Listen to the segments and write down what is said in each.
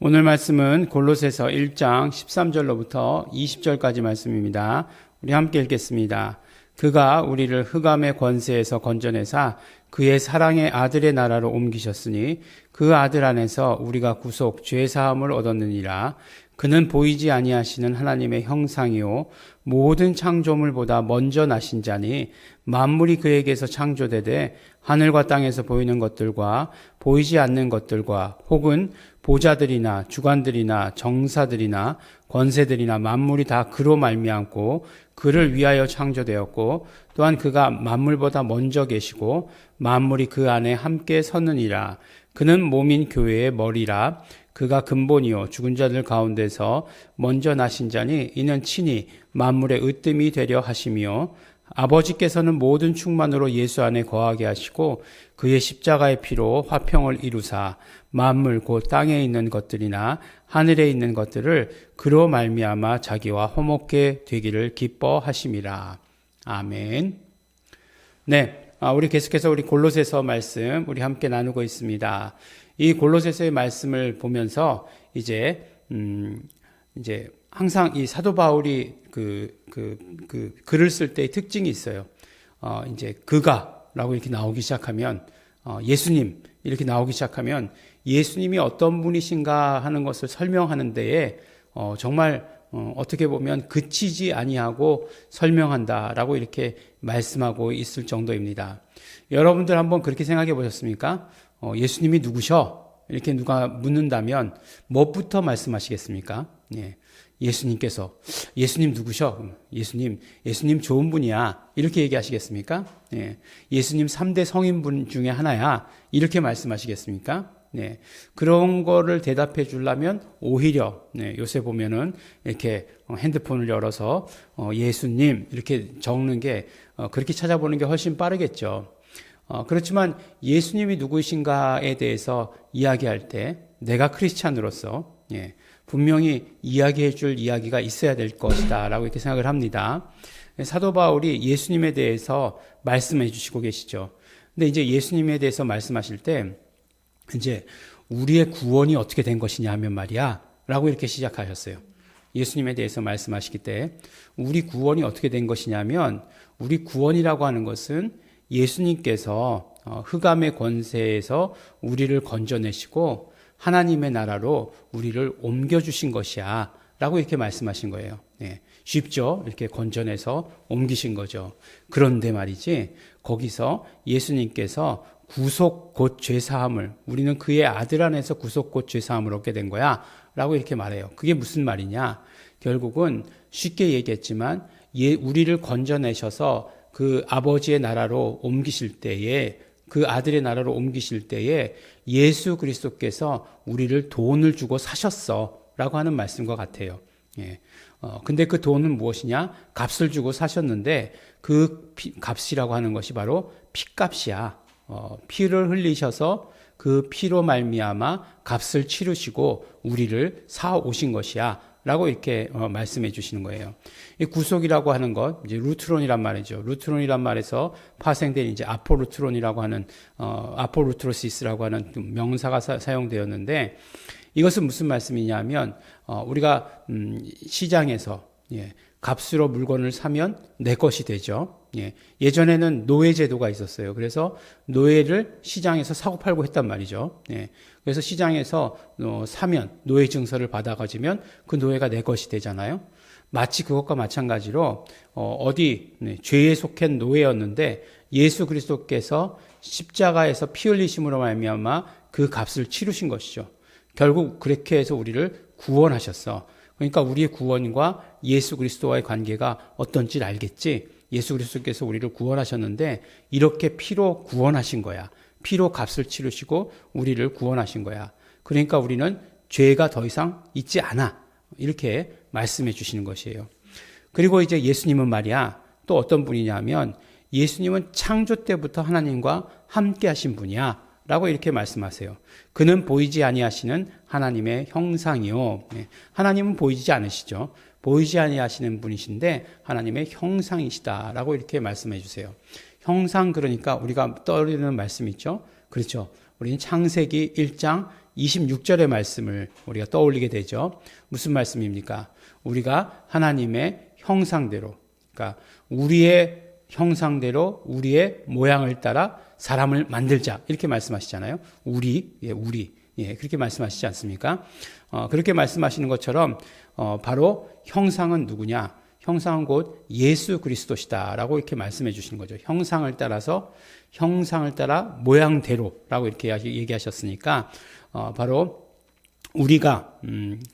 오늘 말씀은 골로새서 1장 13절로부터 20절까지 말씀입니다. 우리 함께 읽겠습니다. 그가 우리를 흑암의 권세에서 건져내사 그의 사랑의 아들의 나라로 옮기셨으니 그 아들 안에서 우리가 구속 죄사함을 얻었느니라. 그는 보이지 아니하시는 하나님의 형상이요 모든 창조물보다 먼저 나신 자니 만물이 그에게서 창조되되 하늘과 땅에서 보이는 것들과 보이지 않는 것들과 혹은 보좌들이나 주관들이나 정사들이나 권세들이나 만물이 다 그로 말미암고 그를 위하여 창조되었고 또한 그가 만물보다 먼저 계시고 만물이 그 안에 함께 섰느니라. 그는 몸인 교회의 머리라. 그가 근본이요 죽은 자들 가운데서 먼저 나신 자니 이는 친히 만물의 으뜸이 되려 하심이요 아버지께서는 모든 충만으로 예수 안에 거하게 하시고 그의 십자가의 피로 화평을 이루사 만물 곧 땅에 있는 것들이나 하늘에 있는 것들을 그로 말미암아 자기와 화목게 되기를 기뻐하심이라. 아멘. 네, 우리 계속해서 우리 골로새서 말씀 우리 함께 나누고 있습니다. 이 골로새서의 말씀을 보면서 이제 항상 이 사도 바울이 글을 쓸 때의 특징이 있어요. 이제 그가라고 이렇게 나오기 시작하면 예수님 이렇게 나오기 시작하면 예수님이 어떤 분이신가 하는 것을 설명하는 데에 정말 어떻게 보면 그치지 아니하고 설명한다라고 이렇게 말씀하고 있을 정도입니다. 여러분들 한번 그렇게 생각해 보셨습니까? 예수님이 누구셔? 이렇게 누가 묻는다면 무엇부터 말씀하시겠습니까? 예. 예수님께서 예수님 누구셔? 예수님 좋은 분이야. 이렇게 얘기하시겠습니까? 예. 예수님 3대 성인분 중에 하나야. 이렇게 말씀하시겠습니까? 네. 그런 거를 대답해 주려면 오히려 요새 보면은 이렇게 핸드폰을 열어서 예수님 이렇게 적는 게 그렇게 찾아보는 게 훨씬 빠르겠죠. 그렇지만 예수님이 누구이신가에 대해서 이야기할 때 내가 크리스찬으로서 분명히 이야기해 줄 이야기가 있어야 될 것이다 라고 이렇게 생각을 합니다. 사도 바울이 예수님에 대해서 말씀해 주시고 계시죠. 근데 이제 예수님에 대해서 말씀하실 때 이제 우리의 구원이 어떻게 된 것이냐 하면 말이야 라고 이렇게 시작하셨어요. 예수님에 대해서 말씀하시기 때 우리 구원이 어떻게 된 것이냐면 우리 구원이라고 하는 것은 예수님께서 흑암의 권세에서 우리를 건져내시고 하나님의 나라로 우리를 옮겨주신 것이야 라고 이렇게 말씀하신 거예요. 네, 쉽죠? 이렇게 건져내서 옮기신 거죠. 그런데 말이지 거기서 예수님께서 구속 곧 죄사함을 우리는 그의 아들 안에서 구속 곧 죄사함을 얻게 된 거야 라고 이렇게 말해요. 그게 무슨 말이냐? 결국은 쉽게 얘기했지만 우리를 건져내셔서 그 아버지의 나라로 옮기실 때에 그 아들의 나라로 옮기실 때에 예수 그리스도께서 우리를 돈을 주고 사셨어 라고 하는 말씀과 같아요. 예. 근데 그 돈은 무엇이냐? 값을 주고 사셨는데 그 값이라고 하는 것이 바로 피값이야. 피를 흘리셔서 그 피로 말미암아 값을 치르시고 우리를 사오신 것이야 라고 이렇게 말씀해 주시는 거예요. 이 구속이라고 하는 것, 이제 루트론이란 말이죠. 루트론이란 말에서 파생된 이제 아포루트론이라고 하는 아포루트로시스라고 하는 명사가 사용되었는데 이것은 무슨 말씀이냐면 우리가 시장에서 값으로 물건을 사면 내 것이 되죠. 예전에는 노예 제도가 있었어요. 그래서 노예를 시장에서 사고 팔고 했단 말이죠. 그래서 시장에서 사면 노예 증서를 받아 가지면 그 노예가 내 것이 되잖아요. 마치 그것과 마찬가지로 죄에 속한 노예였는데 예수 그리스도께서 십자가에서 피 흘리심으로 말미암아 그 값을 치르신 것이죠. 결국 그렇게 해서 우리를 구원하셨어. 그러니까 우리의 구원과 예수 그리스도와의 관계가 어떤지 알겠지? 예수 그리스도께서 우리를 구원하셨는데 이렇게 피로 구원하신 거야. 피로 값을 치르시고 우리를 구원하신 거야. 그러니까 우리는 죄가 더 이상 있지 않아. 이렇게 말씀해 주시는 것이에요. 그리고 이제 예수님은 말이야. 또 어떤 분이냐면 예수님은 창조 때부터 하나님과 함께 하신 분이야. 라고 이렇게 말씀하세요. 그는 보이지 아니하시는 하나님의 형상이요. 하나님은 보이지 않으시죠. 보이지 아니하시는 분이신데 하나님의 형상이시다라고 이렇게 말씀해 주세요. 형상 그러니까 우리가 떠오르는 말씀 있죠. 그렇죠. 우리는 창세기 1장 26절의 말씀을 우리가 떠올리게 되죠. 무슨 말씀입니까? 우리가 하나님의 형상대로, 그러니까 우리의 형상대로 우리의 모양을 따라 사람을 만들자 이렇게 말씀하시잖아요. 우리, 그렇게 말씀하시지 않습니까? 그렇게 말씀하시는 것처럼 바로 형상은 누구냐? 형상은 곧 예수 그리스도시다라고 이렇게 말씀해 주시는 거죠. 형상을 따라 모양대로라고 이렇게 얘기하셨으니까 바로 우리가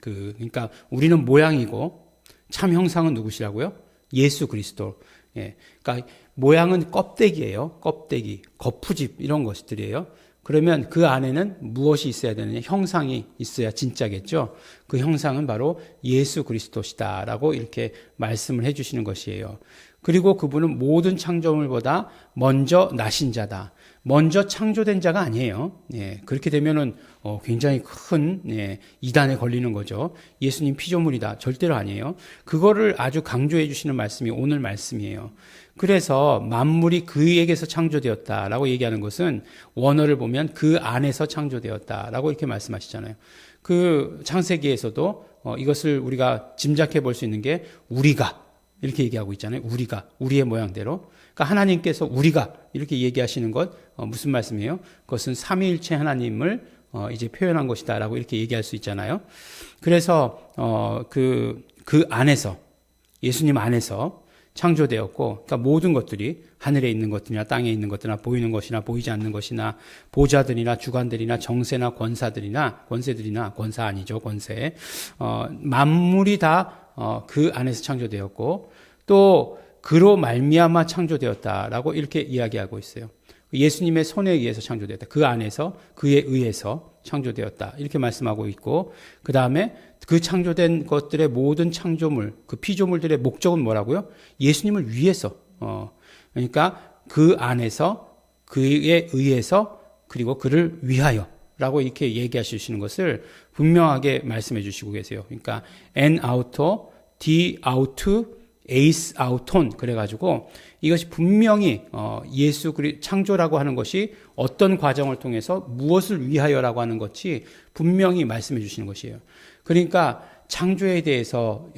그러니까 우리는 모양이고 참 형상은 누구시라고요? 예수 그리스도. 예. 그러니까 모양은 껍데기예요. 껍데기, 거푸집 이런 것들이에요. 그러면 그 안에는 무엇이 있어야 되느냐? 형상이 있어야 진짜겠죠. 그 형상은 바로 예수 그리스도시다라고 이렇게 말씀을 해주시는 것이에요. 그리고 그분은 모든 창조물보다 먼저 나신 자다. 먼저 창조된 자가 아니에요. 예, 그렇게 되면은 굉장히 큰 이단에 걸리는 거죠. 예수님 피조물이다. 절대로 아니에요. 그거를 아주 강조해 주시는 말씀이 오늘 말씀이에요. 그래서 만물이 그에게서 창조되었다라고 얘기하는 것은 원어를 보면 그 안에서 창조되었다라고 이렇게 말씀하시잖아요. 그 창세기에서도 이것을 우리가 짐작해 볼 수 있는 게 우리가 이렇게 얘기하고 있잖아요. 우리가, 우리의 모양대로. 그러니까 하나님께서 우리가 이렇게 얘기하시는 것 무슨 말씀이에요? 그것은 삼위일체 하나님을 이제 표현한 것이다라고 이렇게 얘기할 수 있잖아요. 그래서 그 안에서 예수님 안에서 창조되었고, 그러니까 모든 것들이 하늘에 있는 것들이나 땅에 있는 것들이나 보이는 것이나 보이지 않는 것이나 보좌들이나 주관들이나 정세나 권세들이나 권사 아니죠, 권세. 만물이 다 그 안에서 창조되었고 또 그로 말미암아 창조되었다라고 이렇게 이야기하고 있어요. 예수님의 손에 의해서 창조되었다. 그 안에서 그에 의해서 창조되었다. 이렇게 말씀하고 있고 그 다음에 그 창조된 것들의 모든 창조물, 그 피조물들의 목적은 뭐라고요? 예수님을 위해서. 그러니까 그 안에서 그에 의해서 그리고 그를 위하여 라고 이렇게 얘기하시는 것을 분명하게 말씀해 주시고 계세요. 그러니까 en auto, de auto, 에이스 아우톤 그래가지고 이것이 분명히 창조라고 하는 것이 어떤 과정을 통해서 무엇을 위하여라고 하는 것이 분명히 말씀해 주시는 것이에요. 그러니까 창조에 대해서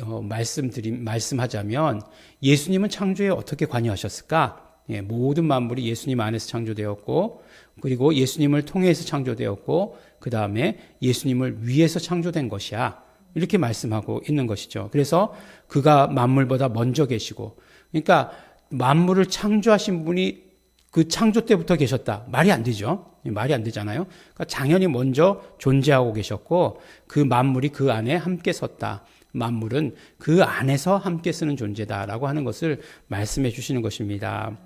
말씀하자면 예수님은 창조에 어떻게 관여하셨을까? 예, 모든 만물이 예수님 안에서 창조되었고 그리고 예수님을 통해서 창조되었고 그 다음에 예수님을 위해서 창조된 것이야. 이렇게 말씀하고 있는 것이죠. 그래서 그가 만물보다 먼저 계시고 그러니까 만물을 창조하신 분이 그 창조 때부터 계셨다. 말이 안 되죠. 말이 안 되잖아요. 그러니까 당연히 먼저 존재하고 계셨고 그 만물이 그 안에 함께 섰다. 만물은 그 안에서 함께 쓰는 존재다라고 하는 것을 말씀해 주시는 것입니다.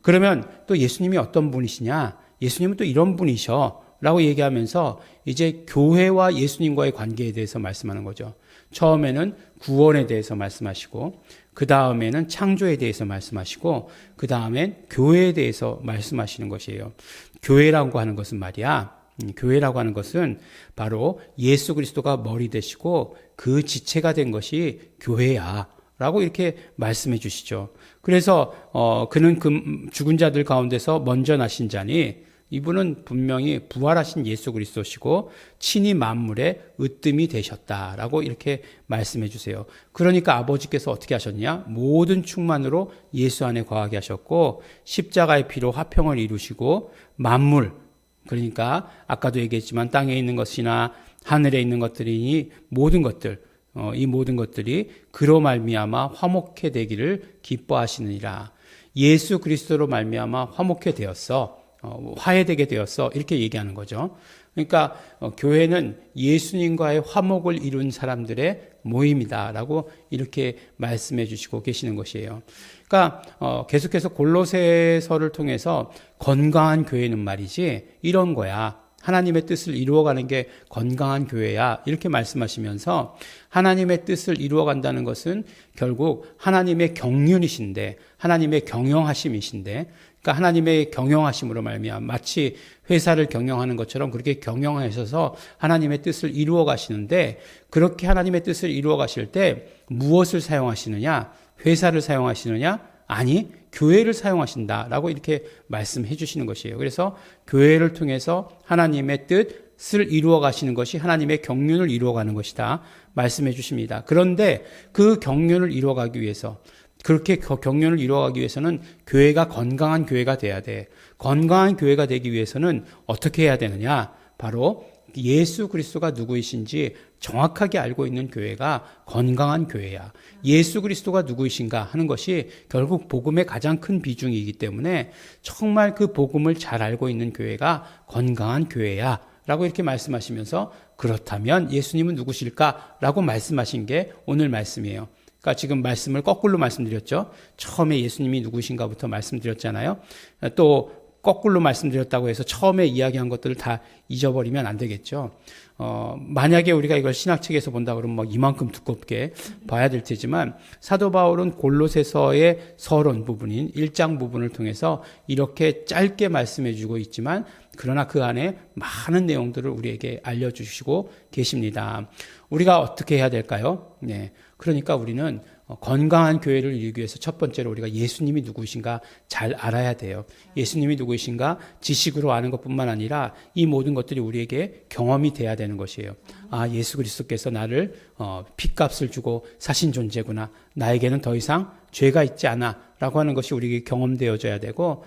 그러면 또 예수님이 어떤 분이시냐? 예수님은 또 이런 분이셔 라고 얘기하면서 이제 교회와 예수님과의 관계에 대해서 말씀하는 거죠. 처음에는 구원에 대해서 말씀하시고 그 다음에는 창조에 대해서 말씀하시고 그 다음엔 교회에 대해서 말씀하시는 것이에요. 교회라고 하는 것은 말이야. 교회라고 하는 것은 바로 예수 그리스도가 머리 되시고 그 지체가 된 것이 교회야 라고 이렇게 말씀해 주시죠. 그래서 그는 그 죽은 자들 가운데서 먼저 나신 자니 이분은 분명히 부활하신 예수 그리스도시고 친히 만물의 으뜸이 되셨다라고 이렇게 말씀해 주세요. 그러니까 아버지께서 어떻게 하셨냐? 모든 충만으로 예수 안에 거하게 하셨고 십자가의 피로 화평을 이루시고 만물 그러니까 아까도 얘기했지만 땅에 있는 것이나 하늘에 있는 것들이니 모든 것들 이 모든 것들이 그로 말미암아 화목해 되기를 기뻐하시느니라. 예수 그리스도로 말미암아 화목해 되었어. 화해되게 되었어. 이렇게 얘기하는 거죠. 그러니까 교회는 예수님과의 화목을 이룬 사람들의 모임이다라고 이렇게 말씀해 주시고 계시는 것이에요. 그러니까 계속해서 골로새서를 통해서 건강한 교회는 말이지 이런 거야. 하나님의 뜻을 이루어가는 게 건강한 교회야. 이렇게 말씀하시면서 하나님의 뜻을 이루어간다는 것은 결국 하나님의 경륜이신데 하나님의 경영하심이신데 그러니까 하나님의 경영하심으로 말미암아 마치 회사를 경영하는 것처럼 그렇게 경영하셔서 하나님의 뜻을 이루어 가시는데 그렇게 하나님의 뜻을 이루어 가실 때 무엇을 사용하시느냐? 회사를 사용하시느냐? 아니, 교회를 사용하신다라고 이렇게 말씀해 주시는 것이에요. 그래서 교회를 통해서 하나님의 뜻, 뜻을 이루어 가시는 것이 하나님의 경륜을 이루어 가는 것이다 말씀해 주십니다. 그런데 그 경륜을 이루어 가기 위해서, 그렇게 경륜을 이루어가기 위해서는 교회가 건강한 교회가 돼야 돼. 건강한 교회가 되기 위해서는 어떻게 해야 되느냐? 바로 예수 그리스도가 누구이신지 정확하게 알고 있는 교회가 건강한 교회야. 예수 그리스도가 누구이신가 하는 것이 결국 복음의 가장 큰 비중이기 때문에 정말 그 복음을 잘 알고 있는 교회가 건강한 교회야 라고 이렇게 말씀하시면서, 그렇다면 예수님은 누구실까? 라고 말씀하신 게 오늘 말씀이에요. 그러니까 지금 말씀을 거꾸로 말씀드렸죠. 처음에 예수님이 누구신가부터 말씀드렸잖아요. 또 거꾸로 말씀드렸다고 해서 처음에 이야기한 것들을 다 잊어버리면 안 되겠죠. 만약에 우리가 이걸 신학책에서 본다 그러면 뭐 이만큼 두껍게 봐야 될 테지만, 사도 바울은 골로새서의 서론 부분인 1장 부분을 통해서 이렇게 짧게 말씀해 주고 있지만, 그러나 그 안에 많은 내용들을 우리에게 알려주시고 계십니다. 우리가 어떻게 해야 될까요? 네. 그러니까 우리는 건강한 교회를 이루기 위해서 첫 번째로 우리가 예수님이 누구이신가 잘 알아야 돼요. 예수님이 누구이신가 지식으로 아는 것뿐만 아니라 이 모든 것들이 우리에게 경험이 돼야 되는 것이에요. 아, 예수 그리스도께서 나를 핏값을 주고 사신 존재구나. 나에게는 더 이상 죄가 있지 않아 라고 하는 것이 우리에게 경험되어져야 되고,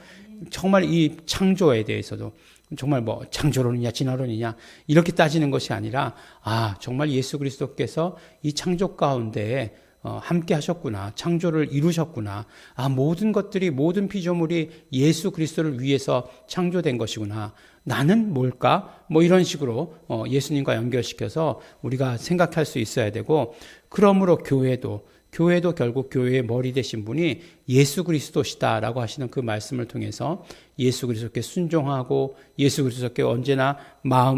정말 이 창조에 대해서도 정말 뭐 창조론이냐 진화론이냐 이렇게 따지는 것이 아니라, 아, 정말 예수 그리스도께서 이 창조 가운데 함께 하셨구나. 창조를 이루셨구나. 아, 모든 것들이, 모든 피조물이 예수 그리스도를 위해서 창조된 것이구나. 나는 뭘까? 뭐 이런 식으로 예수님과 연결시켜서 우리가 생각할 수 있어야 되고, 그러므로 교회도 결국 교회의 머리 되신 분이 예수 그리스도시다라고 하시는 그 말씀을 통해서 예수 그리스도께 순종하고 예수 그리스도께 언제나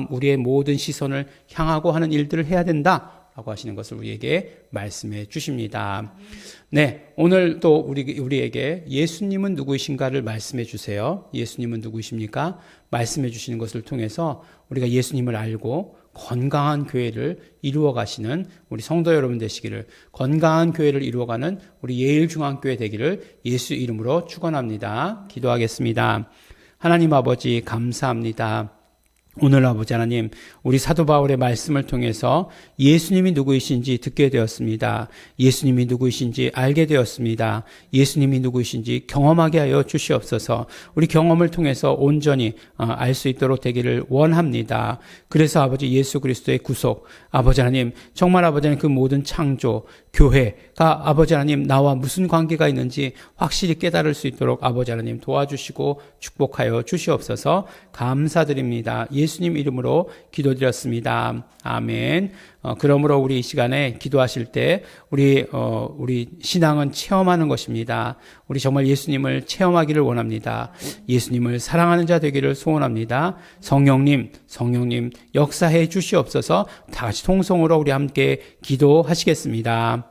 우리의 모든 시선을 향하고 하는 일들을 해야 된다라고 하시는 것을 우리에게 말씀해 주십니다. 네, 오늘 또 우리에게 예수님은 누구이신가를 말씀해 주세요. 예수님은 누구이십니까? 말씀해 주시는 것을 통해서 우리가 예수님을 알고 건강한 교회를 이루어 가시는 우리 성도 여러분 되시기를, 건강한 교회를 이루어가는 우리 예일중앙교회 되기를 예수 이름으로 축원합니다. 기도하겠습니다. 하나님 아버지 감사합니다. 오늘 아버지 하나님, 우리 사도 바울의 말씀을 통해서 예수님이 누구이신지 듣게 되었습니다. 예수님이 누구이신지 알게 되었습니다. 예수님이 누구이신지 경험하게 하여 주시옵소서. 우리 경험을 통해서 온전히 알 수 있도록 되기를 원합니다. 그래서 아버지 예수 그리스도의 구속, 아버지 하나님, 정말 아버지 하나님 그 모든 창조, 교회가 아버지 하나님 나와 무슨 관계가 있는지 확실히 깨달을 수 있도록 아버지 하나님 도와주시고 축복하여 주시옵소서. 감사드립니다. 예수님 이름으로 기도드렸습니다. 아멘. 그러므로 우리 이 시간에 기도하실 때 우리 신앙은 체험하는 것입니다. 우리 정말 예수님을 체험하기를 원합니다. 예수님을 사랑하는 자 되기를 소원합니다. 성령님 역사해 주시옵소서. 다 같이 통성으로 우리 함께 기도하시겠습니다.